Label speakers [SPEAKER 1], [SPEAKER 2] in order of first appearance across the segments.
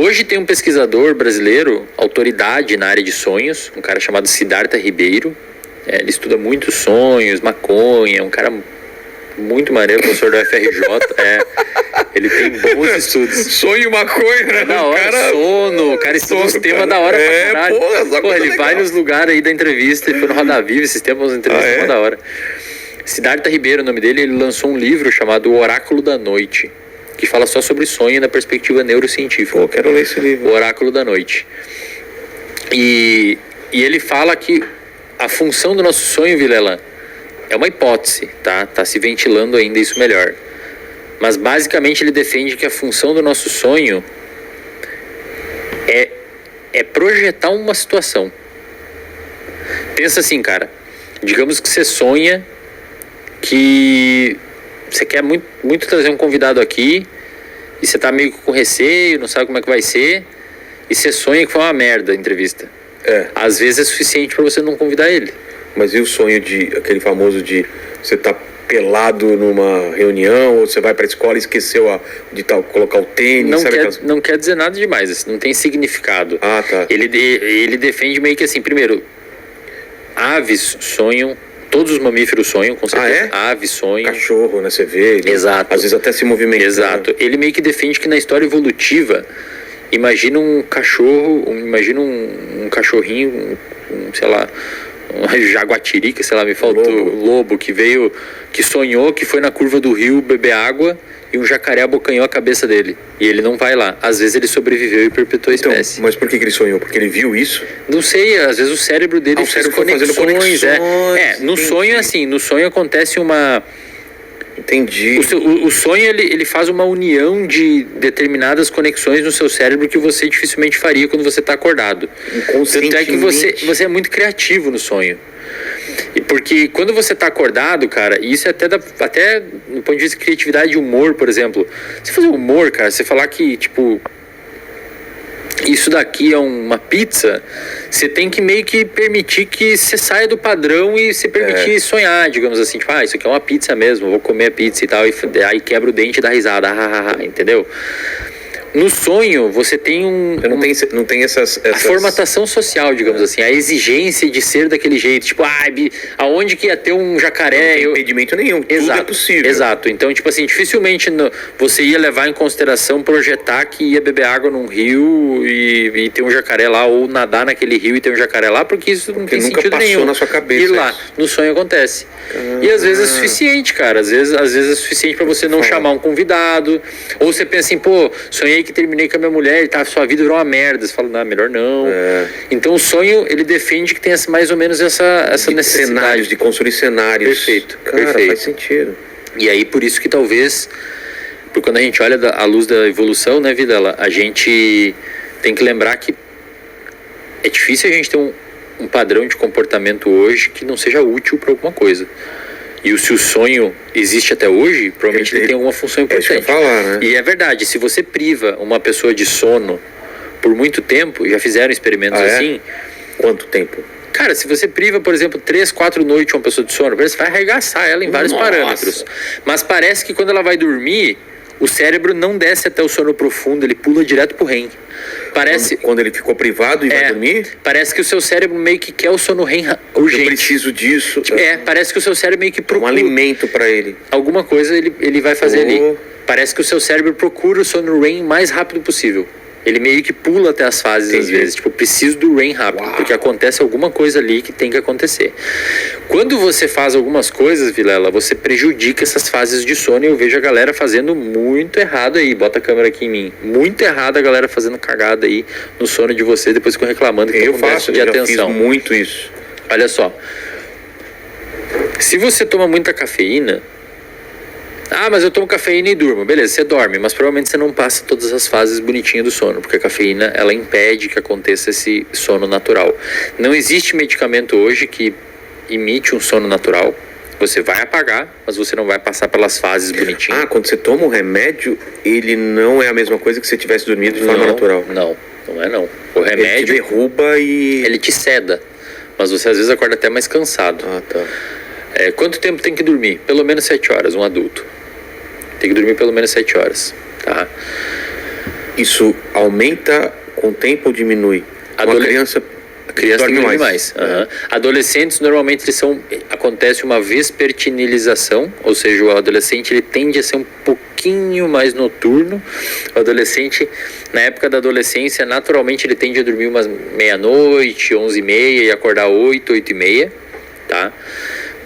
[SPEAKER 1] Hoje tem um pesquisador brasileiro, autoridade na área de sonhos, um cara chamado Siddhartha Ribeiro. Ele estuda muito sonhos, maconha, um cara muito maneiro, professor da UFRJ. Ele tem bons estudos.
[SPEAKER 2] Sonho e maconha, né?
[SPEAKER 1] Da hora, sono, o cara estuda uns temas da hora pra caralho. Porra, ele vai nos lugares aí da entrevista, ele foi no Roda Viva esses tempos, umas entrevistas da hora. Siddhartha Ribeiro, o nome dele, ele lançou um livro chamado O Oráculo da Noite, que fala só sobre sonho na perspectiva neurocientífica.
[SPEAKER 2] Pô, quero ler esse livro.
[SPEAKER 1] O Oráculo da Noite. E ele fala que a função do nosso sonho, Vilela, é uma hipótese, tá? Tá se ventilando ainda isso melhor. Mas basicamente ele defende que a função do nosso sonho é projetar uma situação. Pensa assim, cara. Digamos que você sonha que você quer muito trazer um convidado aqui e você tá meio com receio, não sabe como é que vai ser, e você sonha que foi uma merda a entrevista. Às vezes é suficiente para você não convidar ele.
[SPEAKER 2] Mas e o sonho aquele famoso de você tá pelado numa reunião, ou você vai pra escola e esqueceu de colocar o tênis?
[SPEAKER 1] Não quer dizer nada demais, assim, não tem significado.
[SPEAKER 2] Ah, tá.
[SPEAKER 1] Ele defende meio que assim, primeiro, aves sonham, todos os mamíferos sonham, com certeza. Aves sonham.
[SPEAKER 2] Cachorro, né? Você vê. Ele,
[SPEAKER 1] exato.
[SPEAKER 2] Às vezes até se movimenta.
[SPEAKER 1] Exato. Ele meio que defende que na história evolutiva, imagina um cachorro, imagina um cachorrinho, sei lá, um jaguatirica, sei lá, me faltou, lobo que veio, que sonhou que foi na curva do rio beber água e um jacaré abocanhou a cabeça dele. E ele não vai lá. Às vezes ele sobreviveu e perpetuou a espécie.
[SPEAKER 2] Mas por que ele sonhou? Porque ele viu isso?
[SPEAKER 1] Não sei, às vezes o cérebro dele
[SPEAKER 2] fez conexões.
[SPEAKER 1] No sonho é assim, no sonho acontece uma...
[SPEAKER 2] Entendi.
[SPEAKER 1] O sonho, ele faz uma união de determinadas conexões no seu cérebro que você dificilmente faria quando você está acordado. Tanto é que você é muito criativo no sonho. E porque quando você está acordado, cara, e isso é até no ponto de vista de criatividade e humor, por exemplo. Você fazer humor, cara, você falar que, tipo... isso daqui é uma pizza, você tem que meio que permitir que você saia do padrão e você permitir sonhar, digamos assim, tipo, isso aqui é uma pizza mesmo, vou comer a pizza e tal, e aí quebra o dente e dá risada, entendeu? No sonho, você tem
[SPEAKER 2] não tem essas...
[SPEAKER 1] a formatação social, digamos assim, a exigência de ser daquele jeito, tipo, aonde que ia ter um jacaré?
[SPEAKER 2] Não tem impedimento nenhum, tudo é possível.
[SPEAKER 1] Exato, então, tipo assim, dificilmente você ia levar em consideração projetar que ia beber água num rio e ter um jacaré lá, ou nadar naquele rio e ter um jacaré lá, porque isso não tem sentido nenhum.
[SPEAKER 2] Nunca passou na sua cabeça.
[SPEAKER 1] E lá, no sonho acontece. E às vezes é suficiente, cara, às vezes é suficiente pra você não chamar um convidado, ou você pensa assim, pô, sonhei que terminei com a minha mulher e sua vida virou uma merda. Você fala, não, melhor não. Então o sonho, ele defende que tem mais ou menos essa necessidade.
[SPEAKER 2] Cenários, de construir cenários.
[SPEAKER 1] Perfeito.
[SPEAKER 2] Faz sentido.
[SPEAKER 1] E aí, por isso que talvez, porque quando a gente olha à luz da evolução, né, Videla, a gente tem que lembrar que é difícil a gente ter um padrão de comportamento hoje que não seja útil para alguma coisa. E se o sonho existe até hoje, provavelmente ele tem alguma função importante.
[SPEAKER 2] É isso que eu ia falar, né?
[SPEAKER 1] E é verdade, se você priva uma pessoa de sono por muito tempo, já fizeram experimentos assim.
[SPEAKER 2] Quanto tempo?
[SPEAKER 1] Cara, se você priva, por exemplo, 3, 4 noites uma pessoa de sono, você vai arregaçar ela em vários parâmetros. Mas parece que quando ela vai dormir, o cérebro não desce até o sono profundo, ele pula direto pro REM.
[SPEAKER 2] Quando ele ficou privado e vai dormir?
[SPEAKER 1] Parece que o seu cérebro meio que quer o sono REM urgente.
[SPEAKER 2] Eu preciso disso.
[SPEAKER 1] Parece que o seu cérebro meio que procura...
[SPEAKER 2] um alimento para ele.
[SPEAKER 1] Alguma coisa ele vai fazer ali. Parece que o seu cérebro procura o sono REM o mais rápido possível. Ele meio que pula até as fases, às vezes. Tipo, preciso do REM rápido, porque acontece alguma coisa ali que tem que acontecer. Quando você faz algumas coisas, Vilela, você prejudica essas fases de sono, e eu vejo a galera fazendo muito errado aí. Bota a câmera aqui em mim. Muito errado a galera fazendo cagada aí no sono de você, depois ficam reclamando que eu faço de atenção.
[SPEAKER 2] Fiz muito isso.
[SPEAKER 1] Olha só. Se você toma muita cafeína... mas eu tomo cafeína e durmo. Beleza, você dorme, mas provavelmente você não passa todas as fases bonitinhas do sono, porque a cafeína, ela impede que aconteça esse sono natural. Não existe medicamento hoje que imite um sono natural. Você vai apagar, mas você não vai passar pelas fases bonitinhas.
[SPEAKER 2] Quando você toma um remédio, ele não é a mesma coisa que se você tivesse dormido de forma natural.
[SPEAKER 1] Não é não. O remédio...
[SPEAKER 2] Ele te derruba e...
[SPEAKER 1] Ele te seda, mas você às vezes acorda até mais cansado.
[SPEAKER 2] Tá.
[SPEAKER 1] Quanto tempo tem que dormir? Pelo menos 7 horas, um adulto. Tem que dormir pelo menos 7 horas, tá?
[SPEAKER 2] Isso aumenta com o tempo ou diminui?
[SPEAKER 1] A criança dorme mais. Uhum. Adolescentes, normalmente, acontece uma vespertinilização, ou seja, o adolescente ele tende a ser um pouquinho mais noturno. O adolescente, na época da adolescência, naturalmente ele tende a dormir umas meia-noite, 11h30 e acordar 8, 8h30, tá?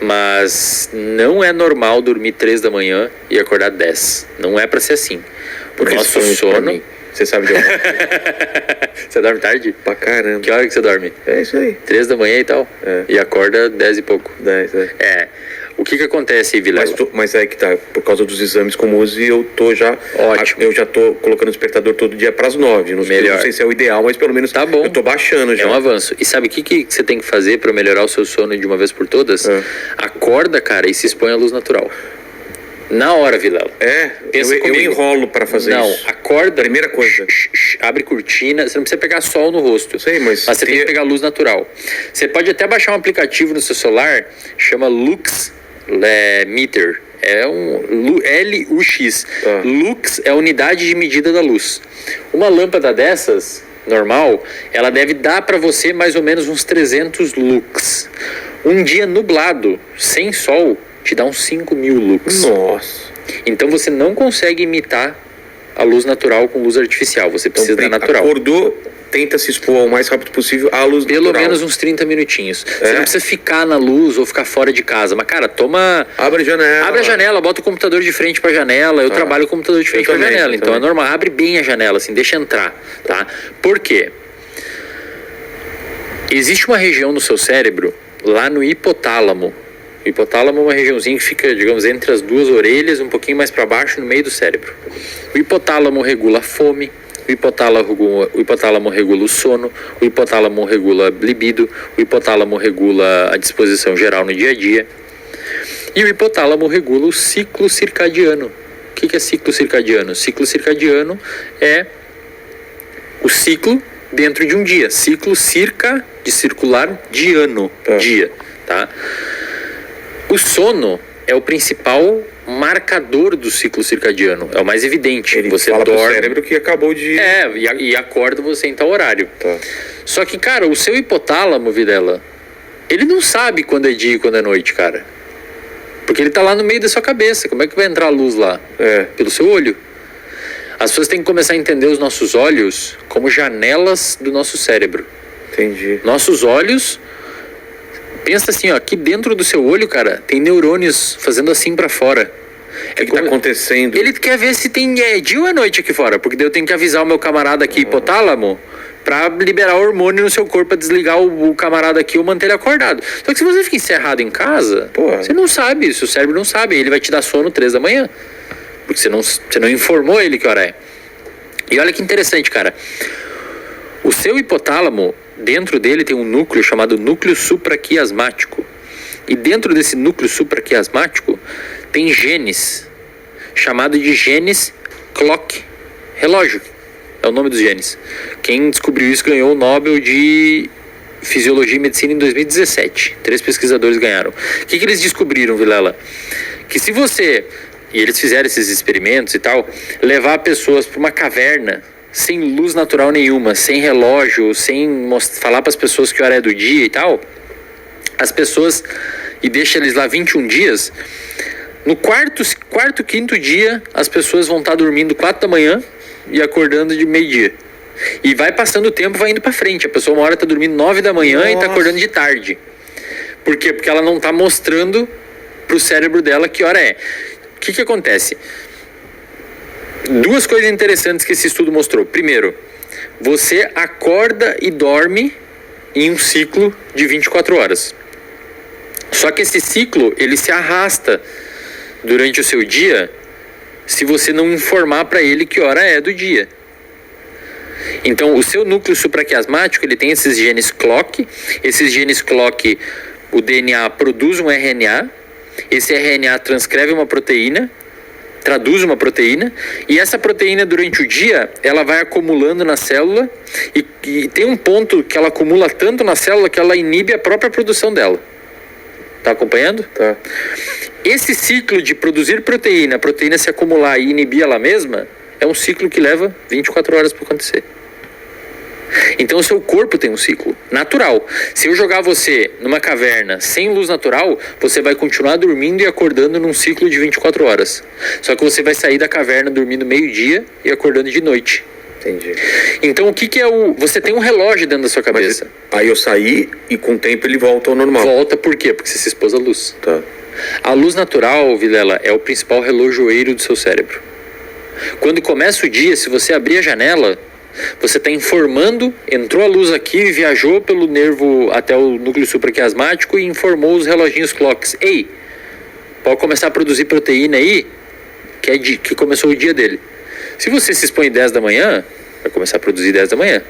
[SPEAKER 1] Mas não é normal dormir 3 da manhã e acordar 10. Não é para ser assim.
[SPEAKER 2] Porque nosso sono... Você sabe de onde?
[SPEAKER 1] Você dorme tarde?
[SPEAKER 2] Pra caramba.
[SPEAKER 1] Que hora que você dorme?
[SPEAKER 2] É isso aí.
[SPEAKER 1] 3 da manhã e tal?
[SPEAKER 2] É.
[SPEAKER 1] E acorda 10 e pouco.
[SPEAKER 2] 10, é.
[SPEAKER 1] É. O que acontece aí, Vilela?
[SPEAKER 2] Mas é que tá, por causa dos exames com o Uzi, eu tô já...
[SPEAKER 1] Ótimo.
[SPEAKER 2] Eu já tô colocando o despertador todo dia pras 9.
[SPEAKER 1] Melhor.
[SPEAKER 2] Não sei se é o ideal, mas pelo menos
[SPEAKER 1] tá bom.
[SPEAKER 2] Eu tô baixando já.
[SPEAKER 1] É um avanço. E sabe o que você tem que fazer pra melhorar o seu sono de uma vez por todas? Acorda, cara, e se expõe à luz natural. Na hora, Vilela.
[SPEAKER 2] Eu enrolo pra fazer isso.
[SPEAKER 1] Não, acorda.
[SPEAKER 2] Primeira coisa.
[SPEAKER 1] Abre cortina. Você não precisa pegar sol no rosto.
[SPEAKER 2] Sei, mas
[SPEAKER 1] você tem que pegar luz natural. Você pode até baixar um aplicativo no seu celular, chama Lux Meter. É um LUX. Lux é a unidade de medida da luz. Uma lâmpada dessas, normal, ela deve dar pra você mais ou menos uns 300 lux. Um dia nublado, sem sol, te dá uns 5.000 lux.
[SPEAKER 2] Nossa.
[SPEAKER 1] Então você não consegue imitar a luz natural com luz artificial. Você precisa da natural.
[SPEAKER 2] Acordou, tenta se expor o mais rápido possível à luz natural.
[SPEAKER 1] Pelo menos uns 30 minutinhos. Você não precisa ficar na luz ou ficar fora de casa. Mas, cara,
[SPEAKER 2] abre a janela.
[SPEAKER 1] Abre a janela, bota o computador de frente pra janela. Eu trabalho com o computador de frente pra janela. Então é normal. Abre bem a janela, assim, deixa entrar, tá? Por quê? Existe uma região no seu cérebro, lá no hipotálamo. O hipotálamo é uma regiãozinha que fica, digamos, entre as duas orelhas, um pouquinho mais para baixo, no meio do cérebro. O hipotálamo regula a fome, o hipotálamo regula o sono, o hipotálamo regula a libido, o hipotálamo regula a disposição geral no dia a dia. E o hipotálamo regula o ciclo circadiano. O que é ciclo circadiano? Ciclo circadiano é o ciclo dentro de um dia. Ciclo circa, de circular, diano, dia, tá? O sono é o principal marcador do ciclo circadiano, é o mais evidente.
[SPEAKER 2] Ele
[SPEAKER 1] você
[SPEAKER 2] fala
[SPEAKER 1] dorme,
[SPEAKER 2] pro cérebro que acabou de...
[SPEAKER 1] e acorda você em tal horário.
[SPEAKER 2] Tá.
[SPEAKER 1] Só que, cara, o seu hipotálamo, Vilela, ele não sabe quando é dia e quando é noite, cara. Porque ele tá lá no meio da sua cabeça. Como é que vai entrar a luz lá? Pelo seu olho. As pessoas têm que começar a entender os nossos olhos como janelas do nosso cérebro.
[SPEAKER 2] Entendi.
[SPEAKER 1] Nossos olhos... Pensa assim, ó, aqui dentro do seu olho, cara, tem neurônios fazendo assim pra fora.
[SPEAKER 2] O que tá acontecendo?
[SPEAKER 1] Ele quer ver se tem dia ou é noite aqui fora, porque daí eu tenho que avisar o meu camarada aqui, hipotálamo, pra liberar hormônio no seu corpo, pra desligar o camarada aqui ou manter ele acordado. Só que se você fica encerrado em casa, você não sabe, o seu cérebro não sabe, ele vai te dar sono 3 da manhã, porque você não informou ele que hora é. E olha que interessante, cara. O seu hipotálamo, dentro dele tem um núcleo chamado núcleo supraquiasmático. E dentro desse núcleo supraquiasmático tem genes, chamado de genes clock, relógio. É o nome dos genes. Quem descobriu isso ganhou o Nobel de Fisiologia e Medicina em 2017. 3 pesquisadores ganharam. O que eles descobriram, Vilela? Que se você, e eles fizeram esses experimentos e tal, levar pessoas para uma caverna sem luz natural nenhuma, sem relógio, sem falar para as pessoas que hora é do dia e tal, as pessoas, e deixa eles lá 21 dias, no quinto dia, as pessoas vão estar dormindo 4 da manhã e acordando de meio-dia. E vai passando o tempo, vai indo para frente. A pessoa uma hora está dormindo 9 da manhã e está acordando de tarde. Por quê? Porque ela não está mostrando pro cérebro dela que hora é. O que acontece? 2 coisas interessantes que esse estudo mostrou. Primeiro, você acorda e dorme em um ciclo de 24 horas. Só que esse ciclo, ele se arrasta durante o seu dia se você não informar para ele que hora é do dia. Então, o seu núcleo supraquiasmático, ele tem esses genes clock. Esses genes clock, o DNA produz um RNA. Esse RNA transcreve uma proteína, traduz uma proteína, e essa proteína durante o dia, ela vai acumulando na célula e tem um ponto que ela acumula tanto na célula que ela inibe a própria produção dela. Tá acompanhando?
[SPEAKER 2] Tá.
[SPEAKER 1] Esse ciclo de produzir proteína, a proteína se acumular e inibir ela mesma, é um ciclo que leva 24 horas para acontecer. Então o seu corpo tem um ciclo natural. Se eu jogar você numa caverna sem luz natural, você vai continuar dormindo e acordando num ciclo de 24 horas. Só que você vai sair da caverna dormindo meio-dia e acordando de noite.
[SPEAKER 2] Entendi.
[SPEAKER 1] Então o que é o... Você tem um relógio dentro da sua cabeça.
[SPEAKER 2] Mas aí eu saí e com o tempo ele volta ao normal.
[SPEAKER 1] Volta por quê? Porque você se expôs à luz.
[SPEAKER 2] Tá.
[SPEAKER 1] A luz natural, Vilela, é o principal relojoeiro do seu cérebro. Quando começa o dia, se você abrir a janela, você está informando, entrou a luz aqui, viajou pelo nervo até o núcleo supraquiasmático e informou os reloginhos clocks. Ei, pode começar a produzir proteína aí, que começou o dia dele. Se você se expõe 10 da manhã, vai começar a produzir 10 da manhã.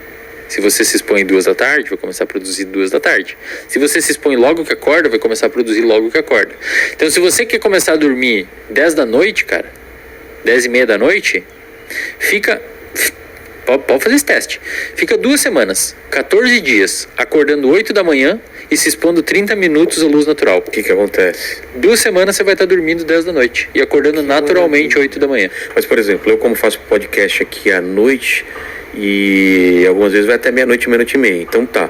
[SPEAKER 1] Se você se expõe 2 da tarde, vai começar a produzir 2 da tarde. Se você se expõe logo que acorda, vai começar a produzir logo que acorda. Então, se você quer começar a dormir 10 da noite, cara, 10 e meia da noite, pode fazer esse teste. Fica 2 semanas, 14 dias, acordando 8 da manhã e se expondo 30 minutos à luz natural.
[SPEAKER 2] O que acontece?
[SPEAKER 1] 2 semanas você vai estar dormindo 10 da noite e acordando naturalmente 8 da manhã.
[SPEAKER 2] Mas, por exemplo, eu como faço podcast aqui à noite e algumas vezes vai até meia-noite, meia-noite e meia. Então tá.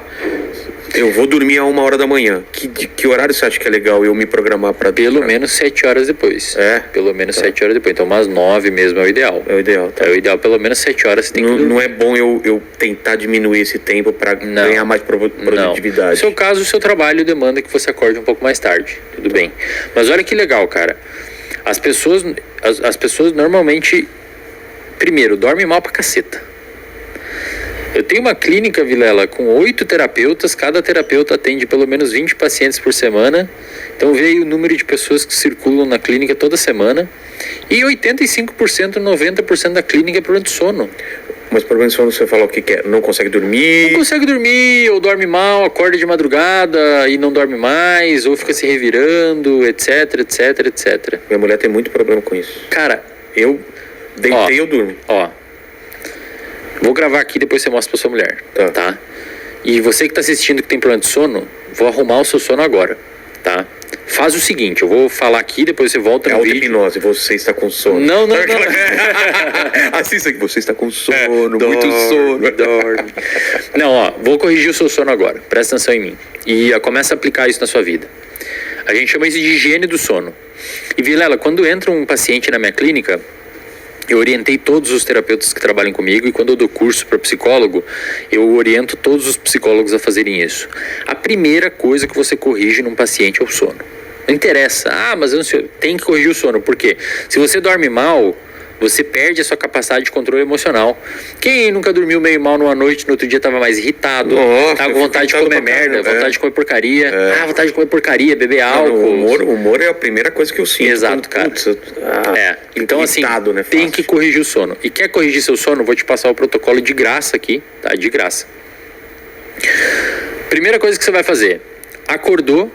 [SPEAKER 2] Eu vou dormir a 1h da manhã. Que horário você acha que é legal eu me programar para
[SPEAKER 1] Pelo menos 7 horas depois.
[SPEAKER 2] É?
[SPEAKER 1] Pelo menos 7 horas depois. Então umas 9 mesmo é o ideal.
[SPEAKER 2] É o ideal. Tá.
[SPEAKER 1] É o ideal, pelo menos 7 horas você tem que dormir.
[SPEAKER 2] Não é bom eu tentar diminuir esse tempo para ganhar mais produtividade.
[SPEAKER 1] Não. No seu caso, o seu trabalho demanda que você acorde um pouco mais tarde. Tudo bem. Mas olha que legal, cara. As pessoas normalmente, primeiro, dormem mal pra caceta. Eu tenho uma clínica, Vilela, com 8 terapeutas. Cada terapeuta atende pelo menos 20 pacientes por semana. Então veio o número de pessoas que circulam na clínica toda semana. E 85%, 90% da clínica é problema de sono.
[SPEAKER 2] Mas problema de sono você falou o que é? Não consegue dormir?
[SPEAKER 1] Não consegue dormir, ou dorme mal, acorda de madrugada e não dorme mais, ou fica se revirando, etc, etc, etc.
[SPEAKER 2] Minha mulher tem muito problema com isso.
[SPEAKER 1] Cara,
[SPEAKER 2] eu deitei e eu durmo.
[SPEAKER 1] Vou gravar aqui, depois você mostra pra sua mulher, tá? E você que tá assistindo que tem problema de sono, vou arrumar o seu sono agora, tá? Faz o seguinte, eu vou falar aqui, depois você volta no vídeo.
[SPEAKER 2] Auto-hipnose, você está com sono.
[SPEAKER 1] Não.
[SPEAKER 2] Assista que você está com sono, muito sono.
[SPEAKER 1] Dorme. Não, vou corrigir o seu sono agora, presta atenção em mim. E começa a aplicar isso na sua vida. A gente chama isso de higiene do sono. E Vilela, quando entra um paciente na minha clínica, eu orientei todos os terapeutas que trabalham comigo e quando eu dou curso para psicólogo, eu oriento todos os psicólogos a fazerem isso. A primeira coisa que você corrige num paciente é o sono. Não interessa, mas eu não sei, tem que corrigir o sono, porque se você dorme mal, você perde a sua capacidade de controle emocional. Quem nunca dormiu meio mal numa noite, no outro dia estava mais irritado, tava com vontade de comer merda, vontade de comer porcaria, vontade de comer porcaria, beber álcool.
[SPEAKER 2] O humor é a primeira coisa que eu sinto.
[SPEAKER 1] Exato, cara. Então assim,
[SPEAKER 2] né,
[SPEAKER 1] tem que corrigir o sono. E quer corrigir seu sono? Vou te passar o protocolo de graça aqui, tá? De graça. Primeira coisa que você vai fazer, acordou.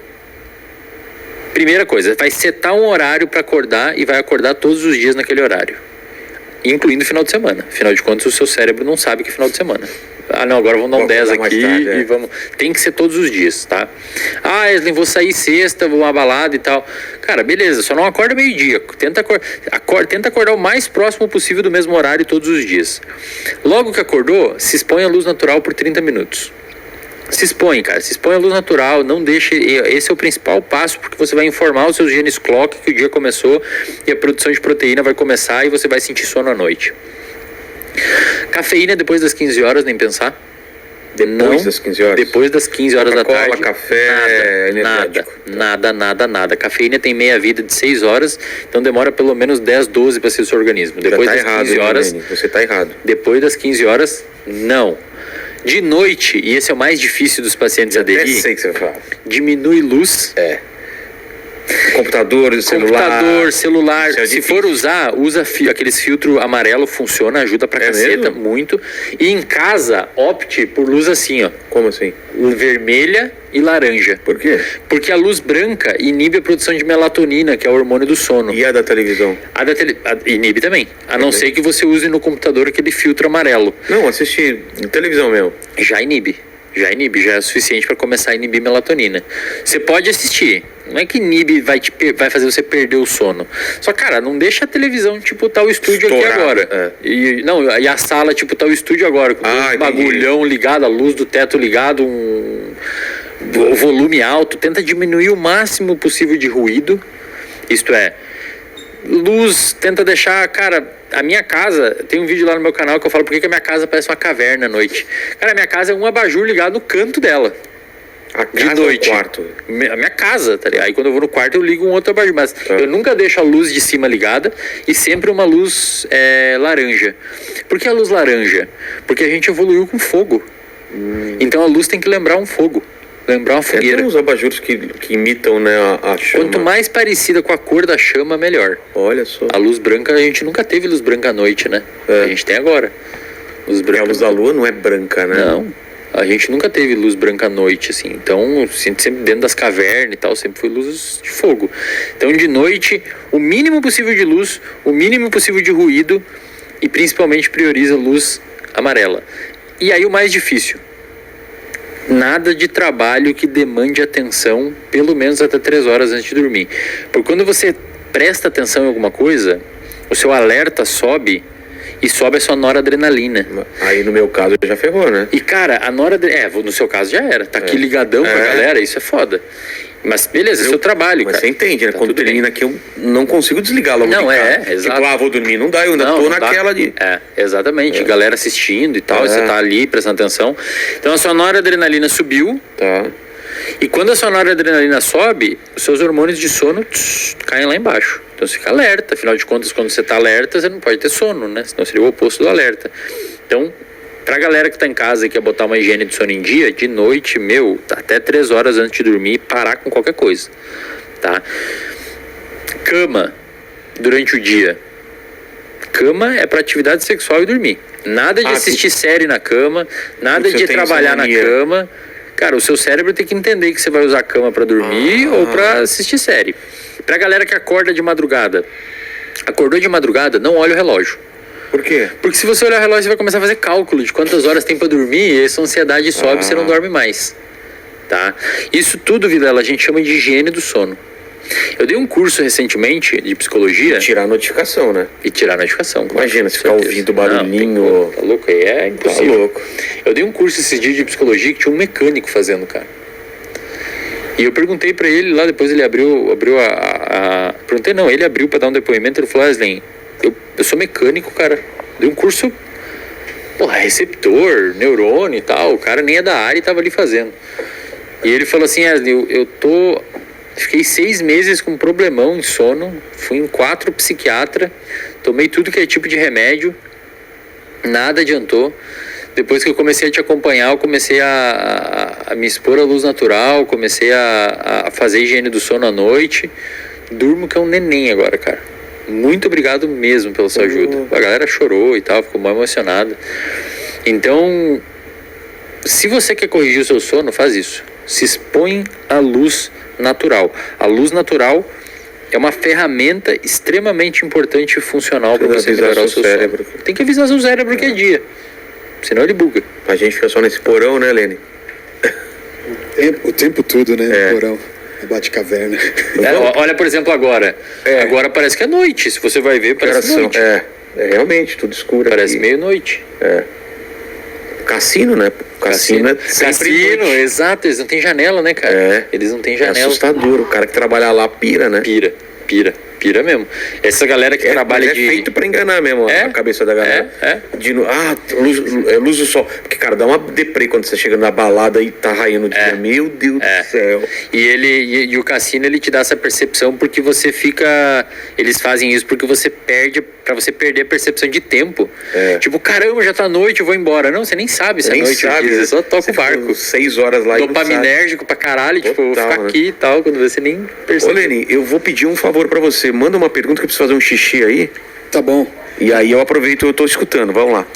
[SPEAKER 1] Primeira coisa, vai setar um horário para acordar e vai acordar todos os dias naquele horário. Incluindo o final de semana. Afinal de contas, o seu cérebro não sabe que é final de semana. Agora vamos dar um 10 aqui e vamos... Tem que ser todos os dias, tá? Wesley, vou sair sexta, vou uma balada e tal. Cara, beleza, só não acorda meio-dia. Tenta acordar o mais próximo possível do mesmo horário todos os dias. Logo que acordou, se expõe à luz natural por 30 minutos. Se expõe, cara, se expõe à luz natural, não deixe, esse é o principal passo, porque você vai informar os seus genes clock que o dia começou e a produção de proteína vai começar e você vai sentir sono à noite. Cafeína depois das 15 horas, nem pensar.
[SPEAKER 2] Depois das 15 horas?
[SPEAKER 1] Depois das 15 horas da tarde.
[SPEAKER 2] Café,
[SPEAKER 1] nada. Cafeína tem meia vida de 6 horas, então demora pelo menos 10, 12 para ser do seu organismo. Depois das 15 horas,
[SPEAKER 2] você tá errado.
[SPEAKER 1] Depois das 15 horas, não. De noite, e esse é o mais difícil dos pacientes aderir,
[SPEAKER 2] sei que você fala.
[SPEAKER 1] Diminui luz.
[SPEAKER 2] Computador,
[SPEAKER 1] celular. Se for usar, usa aqueles filtros amarelo, funciona, ajuda pra caceta, muito. E em casa, opte por luz assim, ó.
[SPEAKER 2] Como assim?
[SPEAKER 1] Vermelha e laranja.
[SPEAKER 2] Por quê?
[SPEAKER 1] Porque a luz branca inibe a produção de melatonina, que é o hormônio do sono.
[SPEAKER 2] E a da televisão?
[SPEAKER 1] Inibe também. A não ser que você use no computador aquele filtro amarelo.
[SPEAKER 2] Não, assistir televisão mesmo.
[SPEAKER 1] Já inibe. Já inibe, já é o suficiente para começar a inibir melatonina. Você pode assistir. Não é que inibe vai fazer você perder o sono. Só, cara, não deixa a televisão, tipo, tá o estúdio aqui agora. E a sala, tipo, tá o estúdio agora. Com um bagulhão ligado, a luz do teto ligado, o volume alto. Tenta diminuir o máximo possível de ruído. Isto é, luz, tenta deixar, cara... A minha casa, tem um vídeo lá no meu canal que eu falo por que a minha casa parece uma caverna à noite. Cara, a minha casa é um abajur ligado no canto dela.
[SPEAKER 2] A casa de noite. Quarto.
[SPEAKER 1] A minha casa, tá ligado? Aí quando eu vou no quarto eu ligo um outro abajur, mas eu nunca deixo a luz de cima ligada e sempre uma luz laranja. Por que a luz laranja? Porque a gente evoluiu com fogo. Então a luz tem que lembrar um fogo. Lembrar uma fogueira.
[SPEAKER 2] Tem uns abajures que imitam, né, a chama.
[SPEAKER 1] Quanto mais parecida com a cor da chama, melhor.
[SPEAKER 2] Olha só.
[SPEAKER 1] A luz branca, a gente nunca teve luz branca à noite, né? A gente tem agora.
[SPEAKER 2] Luz branca. A luz da lua não é branca, né?
[SPEAKER 1] Não. A gente nunca teve luz branca à noite, assim. Então, sempre dentro das cavernas e tal, sempre foi luz de fogo. Então, de noite, o mínimo possível de luz, o mínimo possível de ruído e, principalmente, prioriza luz amarela. E aí, o mais difícil. Nada de trabalho que demande atenção pelo menos até 3 horas antes de dormir. Porque quando você presta atenção em alguma coisa, o seu alerta sobe e sobe a sua noradrenalina.
[SPEAKER 2] Aí no meu caso já ferrou, né?
[SPEAKER 1] E cara, a noradrenalina... no seu caso já era. Tá aqui ligadão com a galera, isso é foda. Mas beleza, é seu trabalho,
[SPEAKER 2] mas
[SPEAKER 1] cara.
[SPEAKER 2] Você entende, né? Tá, quando termina aqui eu não consigo desligar logo
[SPEAKER 1] de cara.
[SPEAKER 2] Exato. Tipo, vou dormir, não dá, eu ainda tô naquela de...
[SPEAKER 1] Exatamente, galera assistindo e tal, você tá ali prestando atenção. Então a sua noradrenalina subiu.
[SPEAKER 2] Tá.
[SPEAKER 1] E quando a sua noradrenalina sobe, os seus hormônios de sono caem lá embaixo. Então você fica alerta, afinal de contas, quando você tá alerta, você não pode ter sono, né? Senão seria o oposto do alerta. Então... Pra galera que tá em casa e quer botar uma higiene de sono em dia, de noite, até 3 horas antes de dormir, parar com qualquer coisa, tá? Cama, durante o dia. Cama é pra atividade sexual e dormir. Nada de assistir série na cama, nada de trabalhar na cama. Cara, o seu cérebro tem que entender que você vai usar a cama pra dormir ou pra assistir série. Pra galera que acorda de madrugada. Acordou de madrugada, não olha o relógio.
[SPEAKER 2] Por quê?
[SPEAKER 1] Porque se você olhar o relógio, você vai começar a fazer cálculo de quantas horas tem pra dormir e essa ansiedade sobe e você não dorme mais. Tá? Isso tudo, Vilela, a gente chama de higiene do sono. Eu dei um curso recentemente de psicologia...
[SPEAKER 2] E tirar a notificação, né?
[SPEAKER 1] E tirar a notificação, claro.
[SPEAKER 2] Imagina, se ficar ouvindo barulhinho...
[SPEAKER 1] Tá louco aí, é impossível.
[SPEAKER 2] Tá louco.
[SPEAKER 1] Eu dei um curso esses dias de psicologia que tinha um mecânico fazendo, cara. E eu perguntei pra ele lá, depois ele abriu Perguntei, não, ele abriu pra dar um depoimento, ele falou, Aslen... Eu sou mecânico, cara. Dei um curso, receptor, neurônio e tal. O cara nem é da área e tava ali fazendo. E ele falou assim, fiquei 6 meses com problemão em sono. Fui em 4 psiquiatras. Tomei tudo que é tipo de remédio. Nada adiantou. Depois que eu comecei a te acompanhar, eu comecei a me expor à luz natural. Comecei a fazer higiene do sono à noite. Durmo que é um neném agora, cara. Muito obrigado mesmo pela sua ajuda. A galera chorou e tal, ficou mal emocionada. Então, se você quer corrigir o seu sono, faz isso. Se expõe à luz natural. A luz natural é uma ferramenta extremamente importante e funcional para você melhorar o seu cérebro. Sono. Tem que avisar seu cérebro que é dia. Senão ele buga.
[SPEAKER 2] A gente fica só nesse porão, né, Lene?
[SPEAKER 3] O tempo todo, né, no porão. Bate caverna.
[SPEAKER 1] Olha, por exemplo, agora. Agora parece que é noite. Se você vai ver, parece noite.
[SPEAKER 2] É realmente, tudo escuro.
[SPEAKER 1] Parece meia-noite.
[SPEAKER 2] Cassino, né? Cassino,
[SPEAKER 1] exato. Eles não têm janela, né, cara? Eles não têm janela.
[SPEAKER 2] É assustador. O cara que trabalha lá pira, né?
[SPEAKER 1] Pira mesmo. Essa galera que trabalha de...
[SPEAKER 2] É feito pra enganar mesmo a cabeça da galera. Luz do sol. Porque, cara, dá uma deprê quando você chega na balada e tá raiando o dia. Meu Deus do céu.
[SPEAKER 1] E o cassino, ele te dá essa percepção porque você fica... Eles fazem isso porque você perde... Pra você perder a percepção de tempo. Tipo, caramba, já tá noite, eu vou embora. Não, você nem sabe se é noite. Você só toca o barco.
[SPEAKER 2] 6 horas lá
[SPEAKER 1] dopaminérgico pra caralho. Total, tipo, eu vou ficar aqui e tal, quando você nem percebe.
[SPEAKER 2] Ô, Lene, eu vou pedir um favor pra você. Manda uma pergunta que eu preciso fazer um xixi aí.
[SPEAKER 3] Tá bom.
[SPEAKER 2] E aí eu aproveito, eu tô escutando. Vamos lá.